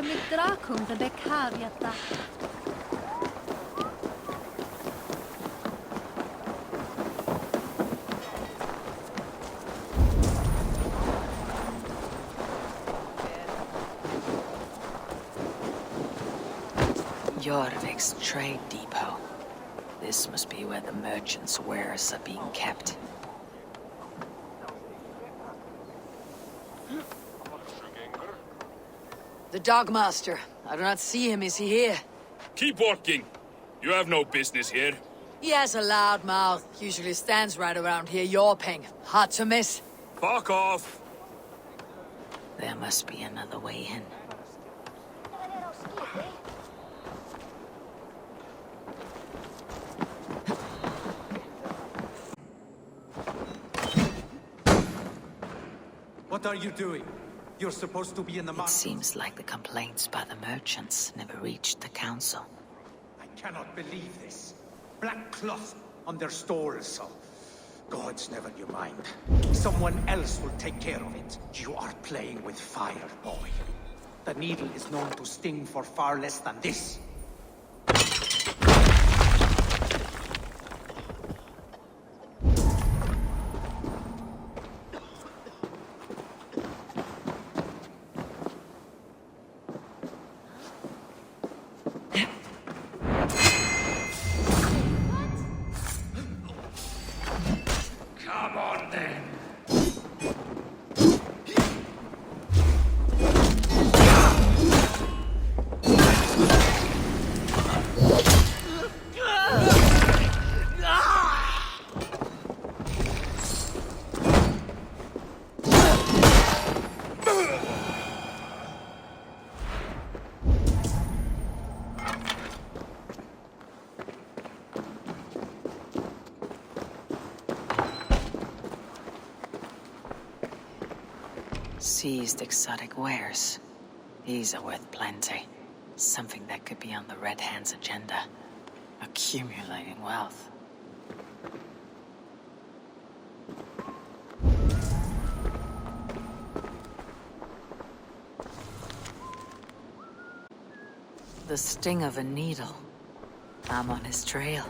mitt drakung the bekaviata. Jorvik's trade depot. This must be where the merchants' wares are being kept. The Dogmaster. I do not see him. Is he here? Keep walking. You have no business here. He has a loud mouth. Usually stands right around here yawping. Hard to miss. Fuck off. There must be another way in. What are you doing? You're supposed to be in the It market. seems like the complaints by the merchants never reached the council. I cannot believe this. Black cloth on their stores. Gods, never you mind. Someone else will take care of it. You are playing with fire, boy. The needle is known to sting for far less than this. Seized exotic wares. These are worth plenty. Something that could be on the Red Hand's agenda. Accumulating wealth. The sting of a needle. I'm on his trail.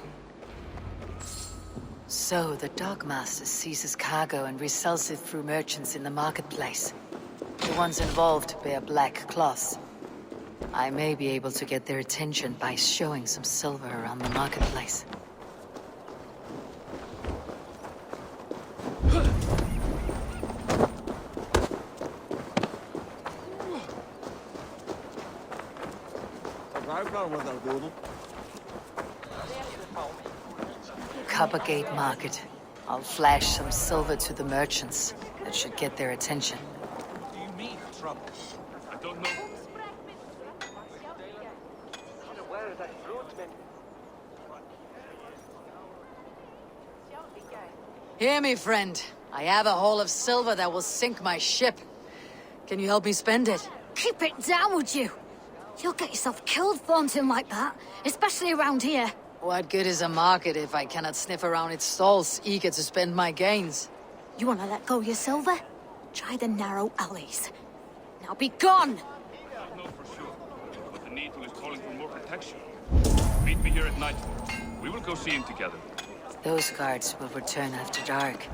So, the Dogmaster seizes cargo and resells it through merchants in the marketplace. The ones involved wear black cloths. I may be able to get their attention by showing some silver around the marketplace. Coppergate Market. I'll flash some silver to the merchants. That should get their attention. What do you mean, trouble? I don't know. Hear me, friend. I have a haul of silver that will sink my ship. Can you help me spend it? Keep it down, would you? You'll get yourself killed flaunting like that, especially around here. What good is a market if I cannot sniff around its stalls, eager to spend my gains? You want to let go of your silver? Try the narrow alleys. Now be gone! I know for sure. But the Needle is calling for more protection. Meet me here at nightfall. We will go see him together. Those guards will return after dark.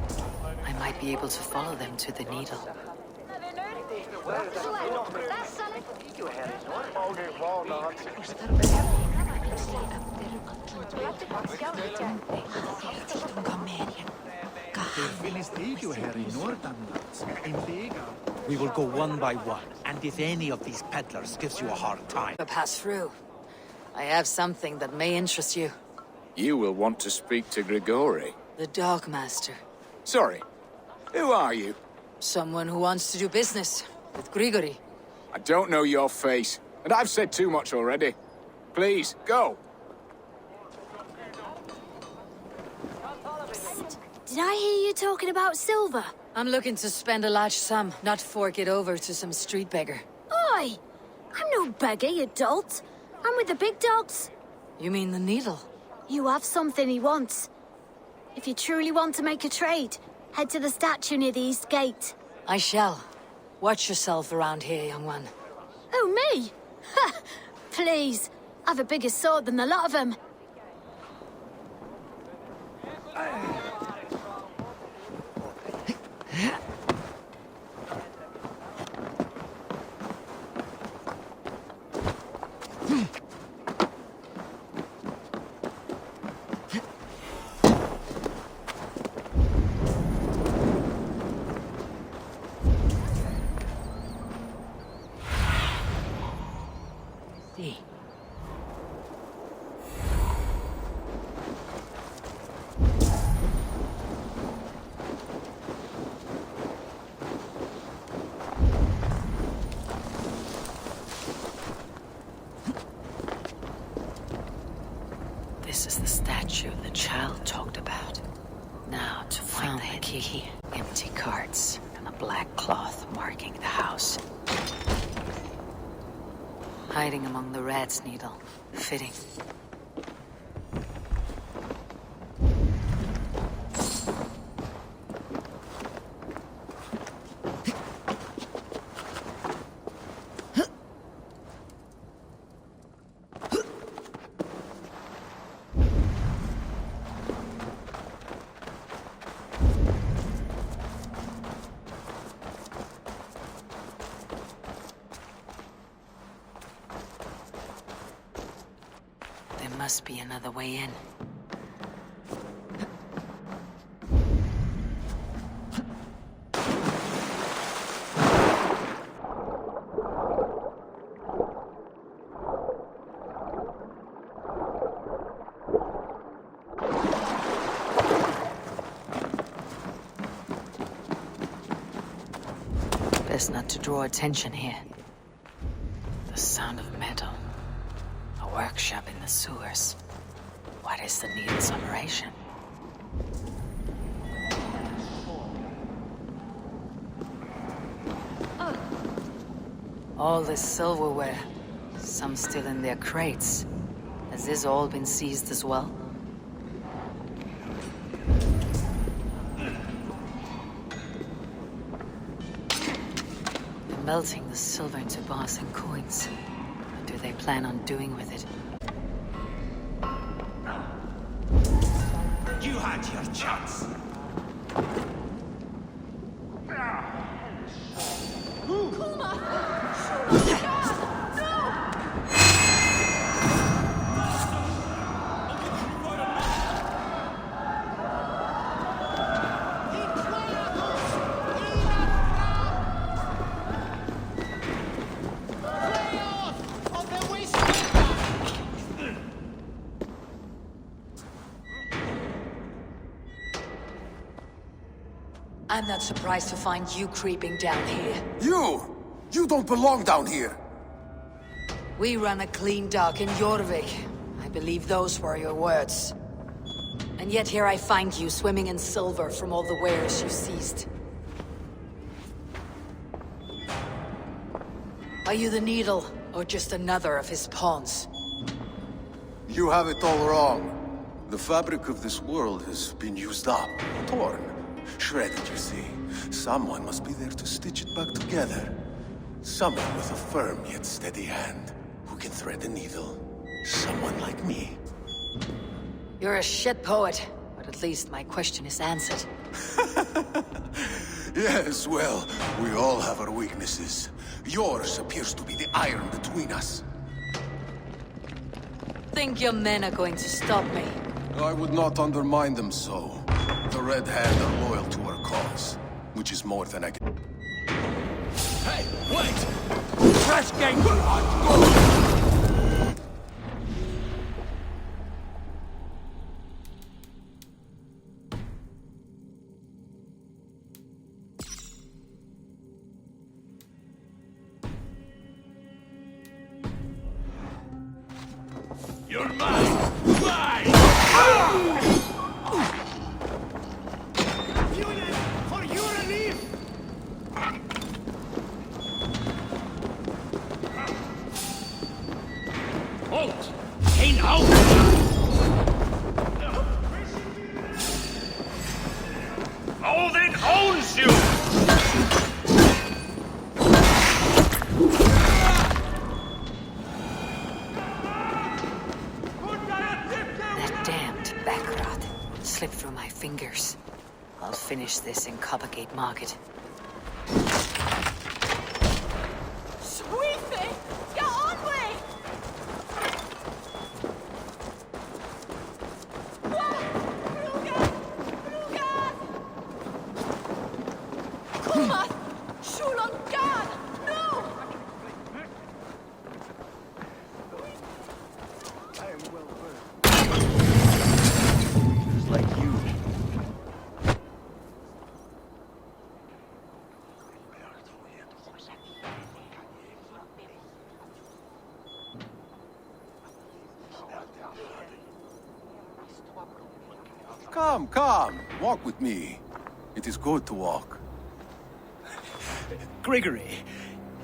I might be able to follow them to the Needle. We will go one by one, and if any of these peddlers gives you a hard time... Pass through. I have something that may interest you. You will want to speak to Grigori. The Dogmaster. Sorry, who are you? Someone who wants to do business with Grigori. I don't know your face, and I've said too much already. Please, go. Did I hear you talking about silver? I'm looking to spend a large sum, not fork it over to some street beggar. Oi! I'm no beggar, you dolt. I'm with the big dogs. You mean the Needle? You have something he wants. If you truly want to make a trade, head to the statue near the East Gate. I shall. Watch yourself around here, young one. Oh, me? Please, I've a bigger sword than the lot of them. See. This is the statue the child talked about. Now to find the key. Empty carts and a black cloth marking the house. Hiding among the rat's needle. Fitting. There must be another way in. Best not to draw attention here. The sound of metal. A workshop in the sewers. What is the needle's operation? All this silverware. Some still in their crates. Has this all been seized as well? They're melting the silver into bars and coins. What do they plan on doing with it? You had your chance. I'm not surprised to find you creeping down here. You! You don't belong down here! We run a clean dock in Jorvik. I believe those were your words. And yet here I find you swimming in silver from all the wares you seized. Are you the Needle, or just another of his pawns? You have it all wrong. The fabric of this world has been used up, torn, shredded, you see. Someone must be there to stitch it back together. Someone with a firm yet steady hand, who can thread the needle. Someone like me. You're a shit poet, but at least my question is answered. Yes, well, we all have our weaknesses. Yours appears to be the iron between us. Think your men are going to stop me? I would not undermine them so. The Red Hand are loyal to our cause, which is more than I can... Hey, wait! Trash gang! Go! You're mine! Mine! Unit, for your relief! Halt! Hey now! Odin owns you! fingers. I'll finish this in Coppergate Market. Sweetie! Get on me! Kom on! Schulon God! No! Just like you. Come, come, walk with me. It is good to walk. Gregory,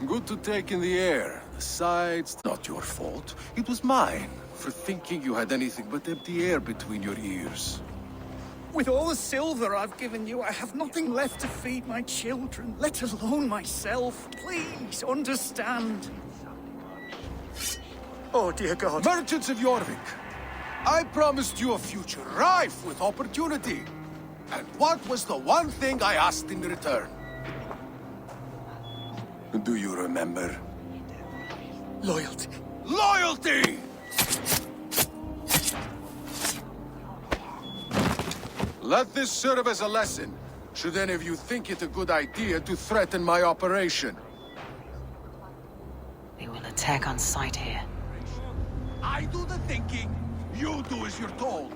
Good to take in the air. Besides, not your fault. It was mine, for thinking you had anything but empty air between your ears. with all the silver I've given you, I have nothing left to feed my children, let alone myself. Please, understand. Oh, dear God. Merchants of Jorvik, I promised you a future rife with opportunity. And what was the one thing I asked in return? Do you remember? Loyalty. Loyalty! Let this serve as a lesson, should any of you think it a good idea to threaten my operation. They will attack on sight here. I do the thinking, you do as you're told.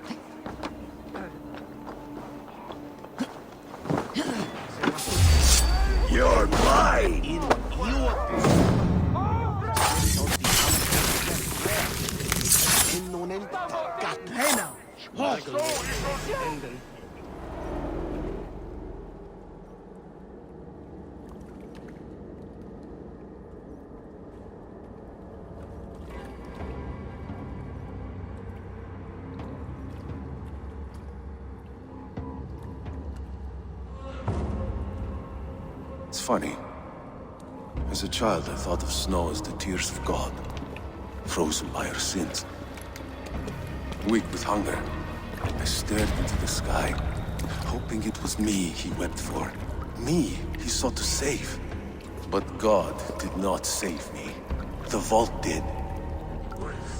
You're mine! It's funny. As a child, I thought of snow as the tears of God, frozen by our sins. Weak with hunger, I stared into the sky, hoping it was me he wept for. Me he sought to save. But God did not save me. The vault did.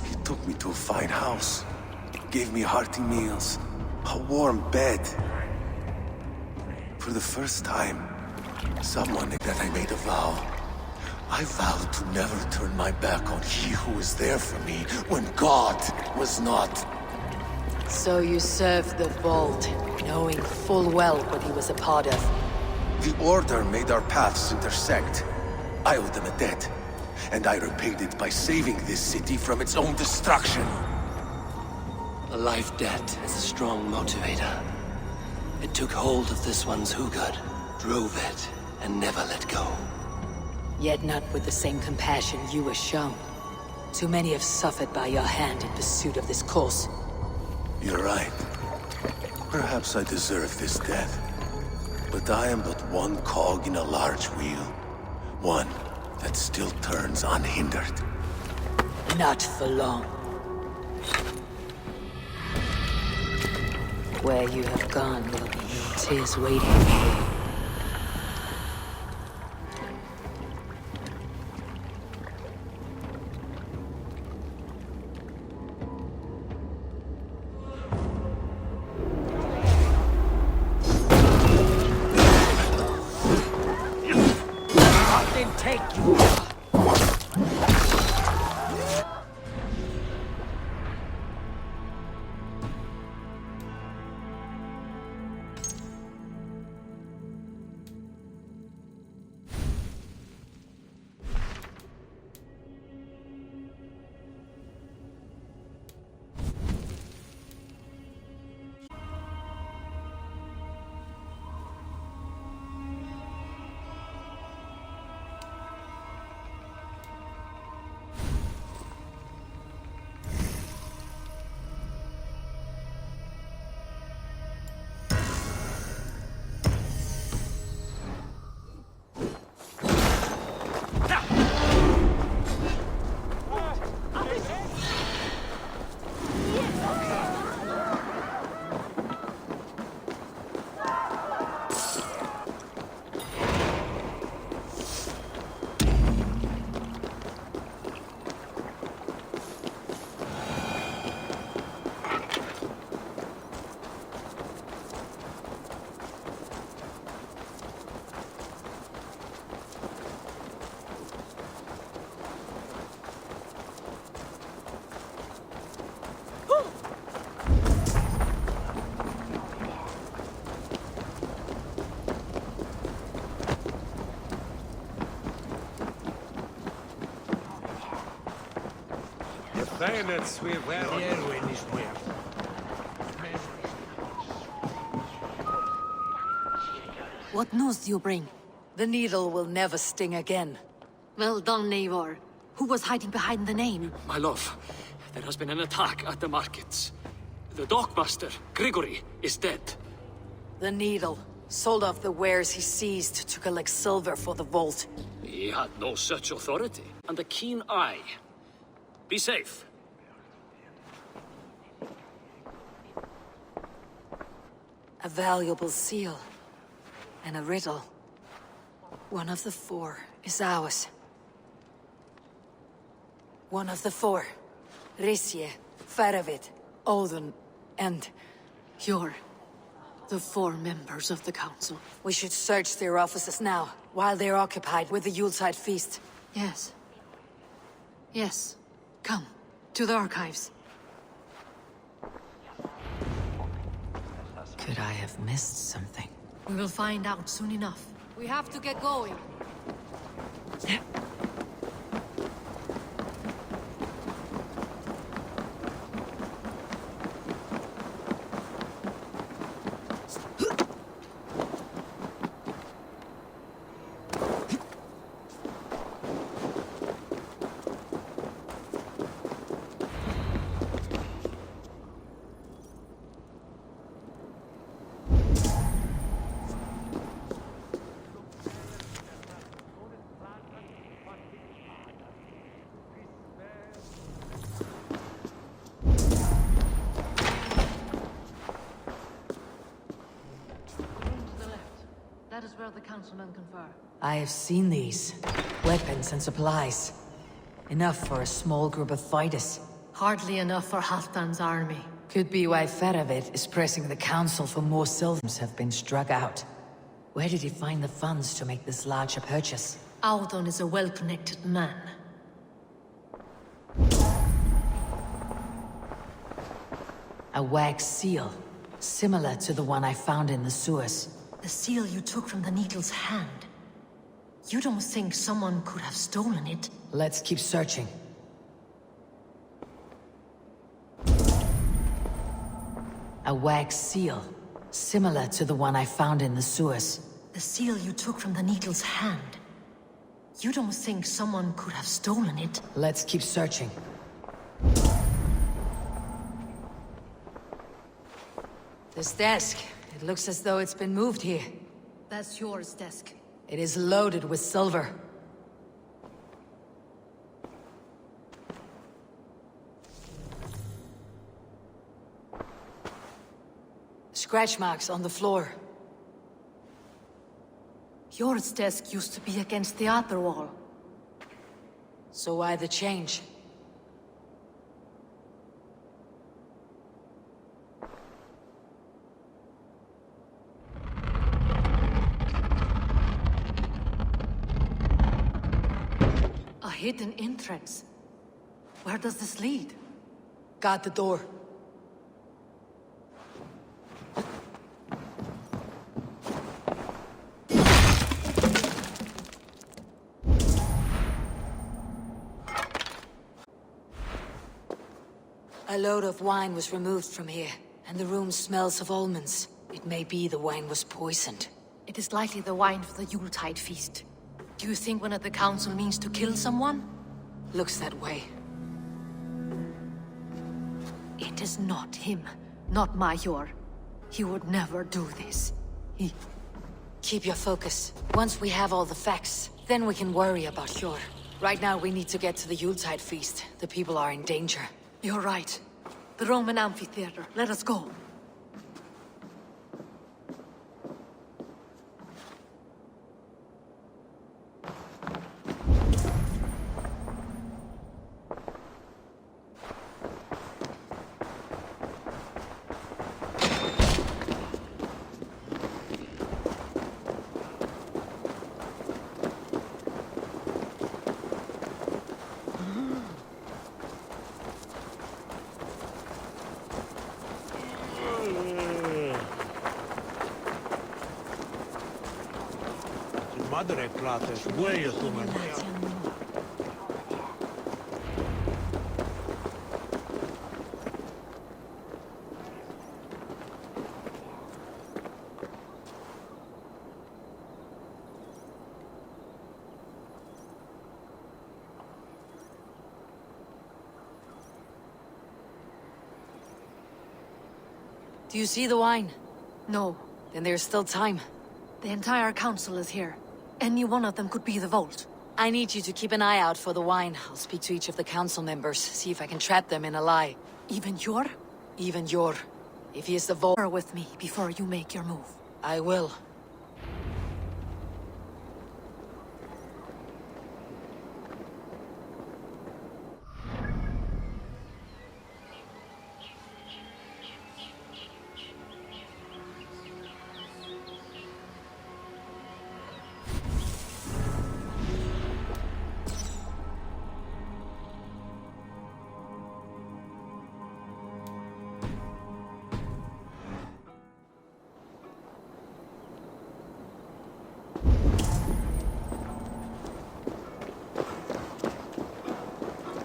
He took me to a fine house, gave me hearty meals, a warm bed. For the first time, someone that I made a vow. I vowed to never turn my back on he who was there for me when God was not. So you served the Vault, knowing full well what he was a part of. The Order made our paths intersect. I owed them a debt, and I repaid it by saving this city from its own destruction. A life debt is a strong motivator. It took hold of this one's Hugad, drove it, and never let go. Yet not with the same compassion you were shown. Too many have suffered by your hand in pursuit of this cause. You're right. Perhaps I deserve this death. But I am but one cog in a large wheel. One that still turns unhindered. Not for long. Where you have gone will be your tears waiting. What news do you bring? The needle will never sting again. Well done, Eivor. Who was hiding behind the name? My love, there has been an attack at the markets. The dockmaster, Grigory, is dead. The needle sold off the wares he seized to collect silver for the vault. He had no such authority, and a keen eye. Be safe. A valuable seal. And a riddle. One of the four is ours. One of the four. Risje, Faravid, Odin, and... You're the 4 members of the council. We should search their offices now, while they're occupied with the Yuletide feast. Yes. Yes. Come, to the archives. Could I have missed something? We will find out soon enough. We have to get going. That is where the councilmen confer. I have seen these. Weapons and supplies. Enough for a small group of fighters. Hardly enough for Halfdan's army. Could be why Faravid is pressing the council for more silvers have been struck out. Where did he find the funds to make this larger purchase? Audun is a well-connected man. A wax seal. Similar to the one I found in the sewers. The seal you took from the needle's hand. You don't think someone could have stolen it? Let's keep searching. A wax seal. Similar to the one I found in the sewers. The seal you took from the needle's hand. You don't think someone could have stolen it? Let's keep searching. This desk, it looks as though it's been moved here. That's yours, desk. It is loaded with silver. Scratch marks on the floor. Yours desk used to be against the other wall. So why the change? A hidden entrance. Where does this lead? Guard the door. A load of wine was removed from here, and the room smells of almonds. It may be the wine was poisoned. It is likely the wine for the Yuletide feast. Do you think one of the council means to kill someone? Looks that way. It is not him, not Major. He would never do this. He... Keep your focus. Once we have all the facts, then we can worry about Hjor. Right now we need to get to the Yuletide feast. The people are in danger. You're right. The Roman amphitheater. Let us go. Madre plates, huellos, Do you see the wine? No. Then there's still time. The entire council is here. Any one of them could be the vault. I need you to keep an eye out for the wine. I'll speak to each of the council members, see if I can trap them in a lie. Even Yor? Even Yor. If he is the vault... Bear with me before you make your move. I will.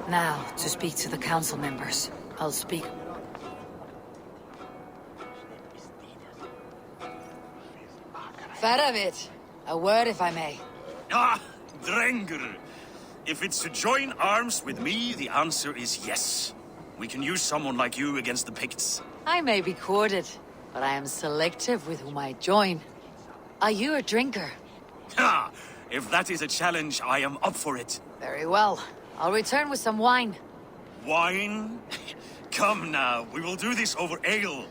Now, to speak to the council members. I'll speak. Faravit, a word if I may. Ah, Drengr. If it's to join arms with me, the answer is yes. We can use someone like you against the Picts. I may be courted, but I am selective with whom I join. Are you a drinker? Ha! If that is a challenge, I am up for it. Very well. I'll return with some wine. Wine? Come now, we will do this over ale.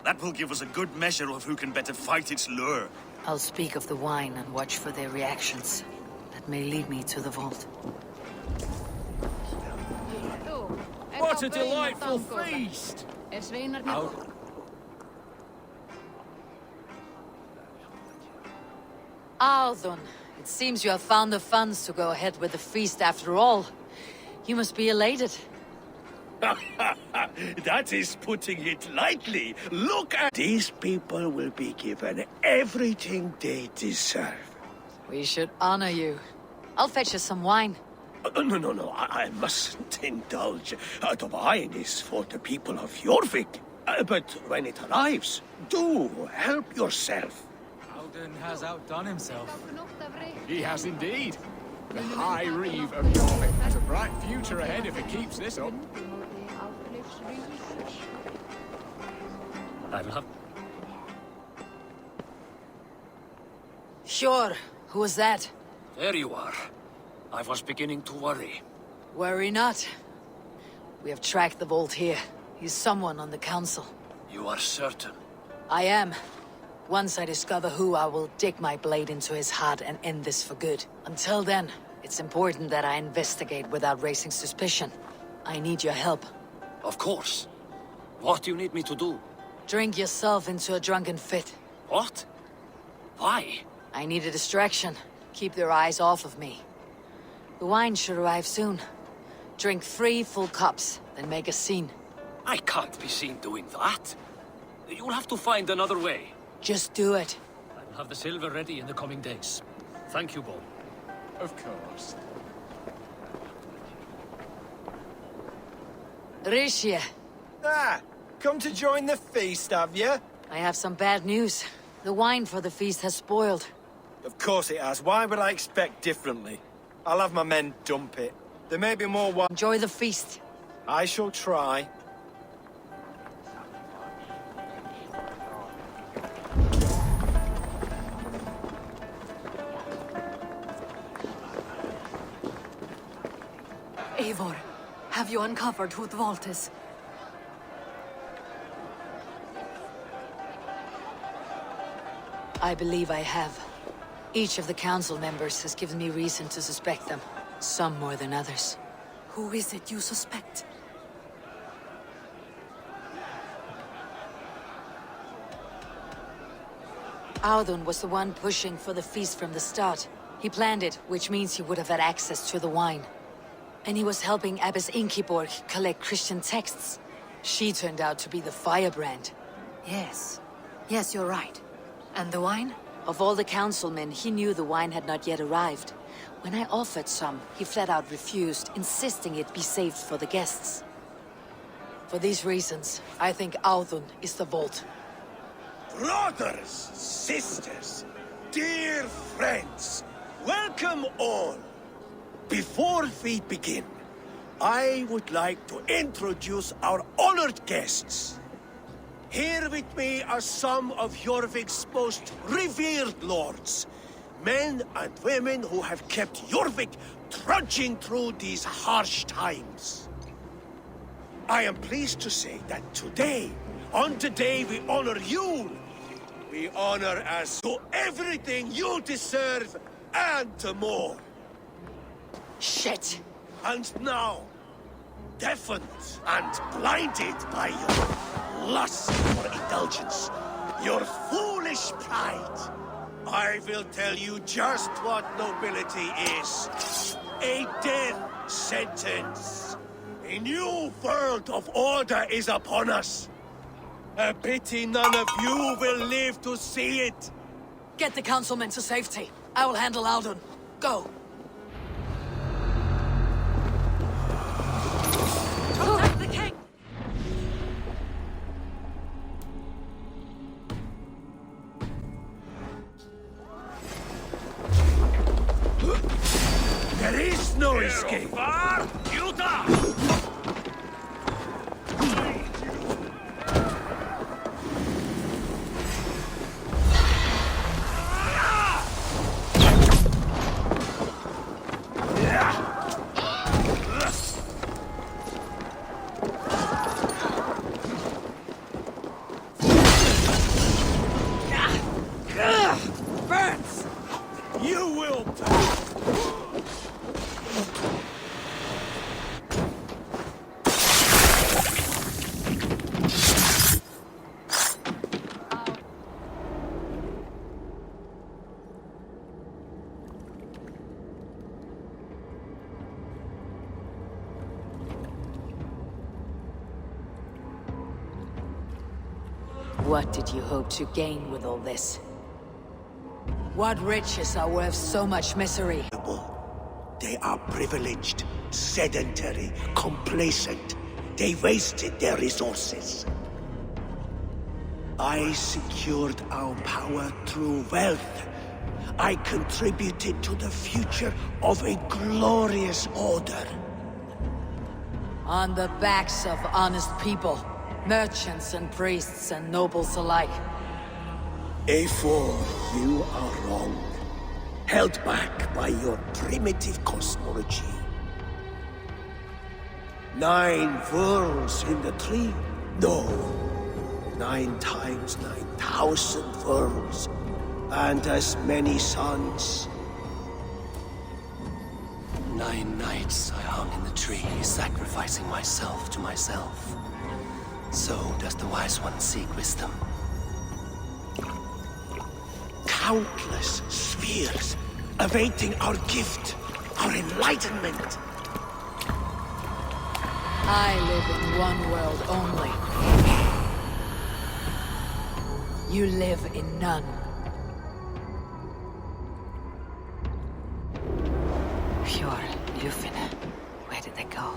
That will give us a good measure of who can better fight its lure. I'll speak of the wine and watch for their reactions. That may lead me to the vault. What a delightful feast! Althun, it seems you have found the funds to go ahead with the feast after all. You must be elated. That is putting it lightly. Look at... These people will be given everything they deserve. We should honor you. I'll fetch us some wine. No, I mustn't indulge. The wine is for the people of Jorvik. But when it arrives, do help yourself. Alden has outdone himself. He has indeed. The High Reeve of Jorvik has a bright future ahead if it keeps this up. I'll have... Sure. Who was that? There you are. I was beginning to worry. Worry not. We have tracked the vault here. He's someone on the council. You are certain? I am. Once I discover who, I will dig my blade into his heart and end this for good. Until then, it's important that I investigate without raising suspicion. I need your help. Of course. What do you need me to do? Drink yourself into a drunken fit. What? Why? I need a distraction. Keep their eyes off of me. The wine should arrive soon. Drink 3 full cups, then make a scene. I can't be seen doing that. You'll have to find another way. Just do it. I'll have the silver ready in the coming days. Thank you, Bo. Of course. Rishia. Ah, come to join the feast, have you? I have some bad news. The wine for the feast has spoiled. Of course it has. Why would I expect differently? I'll have my men dump it. There may be more wine. Enjoy the feast. I shall try. Eivor, have you uncovered who the vault is? I believe I have. Each of the council members has given me reason to suspect them. Some more than others. Who is it you suspect? Audun was the one pushing for the feast from the start. He planned it, which means he would have had access to the wine. And he was helping Abbess Inkiborg collect Christian texts. She turned out to be the firebrand. Yes. Yes, you're right. And the wine? Of all the councilmen, he knew the wine had not yet arrived. When I offered some, he flat out refused, insisting it be saved for the guests. For these reasons, I think Audun is the vault. Brothers, sisters, dear friends, welcome all. Before we begin, I would like to introduce our honored guests. Here with me are some of Jorvik's most revered lords. Men and women who have kept Jorvik trudging through these harsh times. I am pleased to say that today, on the day we honor you, we honor as to everything you deserve and more. Shit! And now, deafened and blinded by your lust for indulgence, your foolish pride, I will tell you just what nobility is. A death sentence. A new world of order is upon us. A pity none of you will live to see it. Get the councilmen to safety. I will handle Aldon. Go. Protect the king! There is no escape. Burns! You will. What did you hope to gain with all this? What riches are worth so much misery? They are privileged, sedentary, complacent. They wasted their resources. I secured our power through wealth. I contributed to the future of a glorious order. On the backs of honest people. Merchants and priests and nobles alike. A4, you are wrong. Held back by your primitive cosmology. 9 worlds in the tree? No. 9 times 9,000 worlds. And as many suns. 9 nights I hung in the tree, sacrificing myself to myself. So does the wise one seek wisdom. Countless spheres awaiting our gift, our enlightenment. I live in one world only. You live in none. Pure Lufin. Where did they go?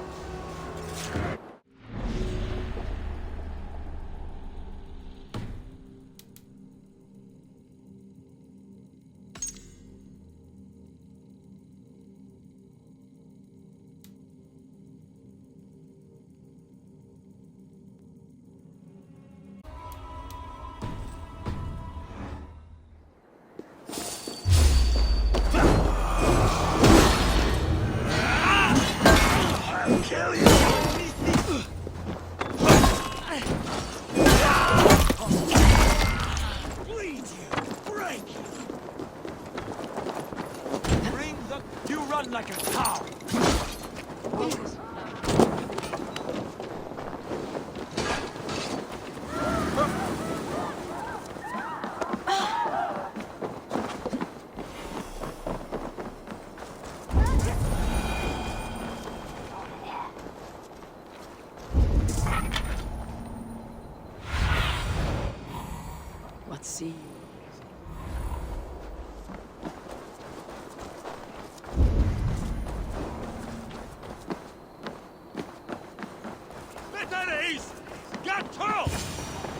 Like a cow. Let's see.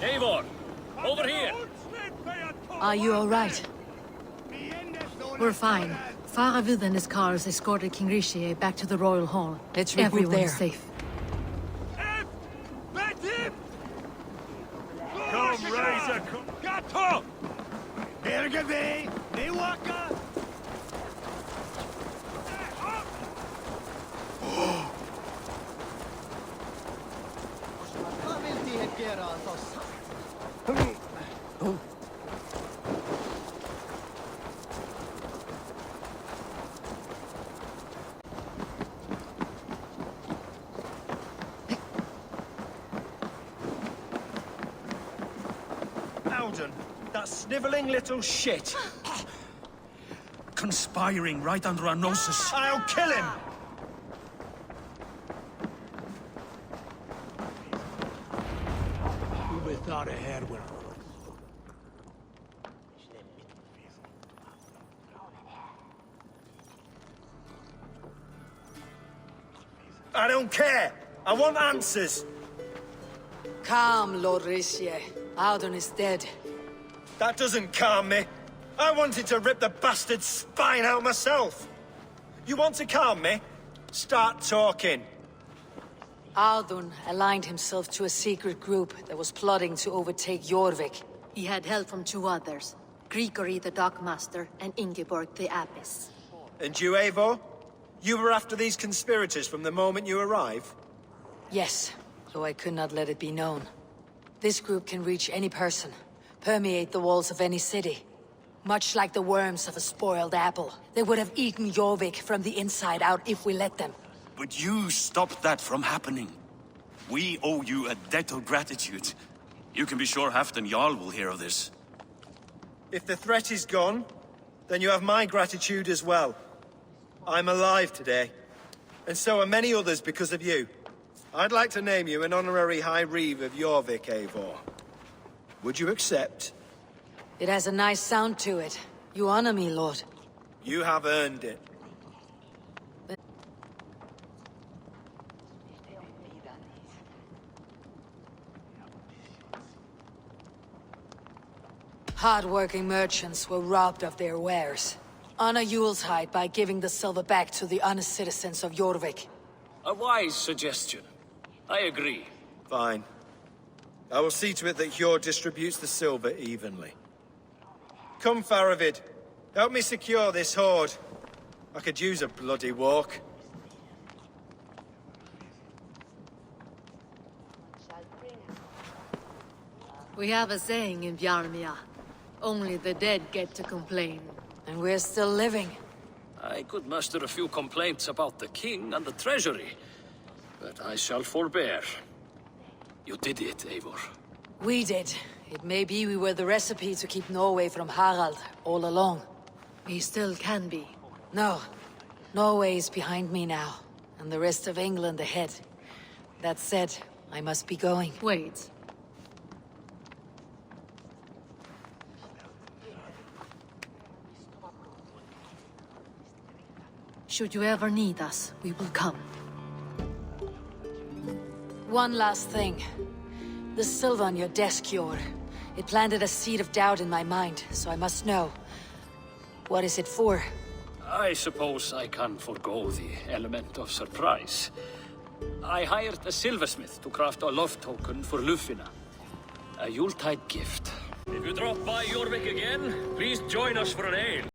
Eivor, over here! Are you all right? We're fine. Faravid and his cars escorted King Rishi back to the Royal Hall. Let's regroup Everyone there. is safe. Come, Razor, come. Gato! Ergave, Newaka! Alden, that snivelling little shit. Conspiring right under our noses. I'll kill him! Who we thought ahead with? I don't care! I want answers! Calm, Lord Ricie. Audun is dead. That doesn't calm me. I wanted to rip the bastard's spine out myself. You want to calm me? Start talking. Audun aligned himself to a secret group that was plotting to overtake Jorvik. He had help from two others, Grigory the Dockmaster and Ingeborg the Abbess. And you, Eivor? You were after these conspirators from the moment you arrived? Yes, though I could not let it be known. This group can reach any person, permeate the walls of any city. Much like the worms of a spoiled apple, they would have eaten Jorvik from the inside out if we let them. But you stopped that from happening. We owe you a debt of gratitude. You can be sure Halfdan Jarl will hear of this. If the threat is gone, then you have my gratitude as well. I'm alive today, and so are many others because of you. I'd like to name you an honorary High Reeve of Jorvik, Eivor. Would you accept? It has a nice sound to it. You honor me, Lord. You have earned it. Hard-working merchants were robbed of their wares. Honor Yuletide by giving the silver back to the honest citizens of Jorvik. A wise suggestion. I agree. Fine. I will see to it that Hjord distributes the silver evenly. Come, Faravid. Help me secure this hoard. I could use a bloody walk. We have a saying in Bjarmia. Only the dead get to complain. And we're still living. I could muster a few complaints about the king and the treasury, but I shall forbear. You did it, Eivor. We did. It may be we were the recipe to keep Norway from Harald all along. We still can be. No. Norway is behind me now, and the rest of England ahead. That said, I must be going. Wait. Should you ever need us, we will come. One last thing. The silver on your desk, Hjord. It planted a seed of doubt in my mind, so I must know. What is it for? I suppose I can forgo the element of surprise. I hired a silversmith to craft a love token for Lufina. A Yuletide gift. If you drop by Jorvik again, please join us for an ale.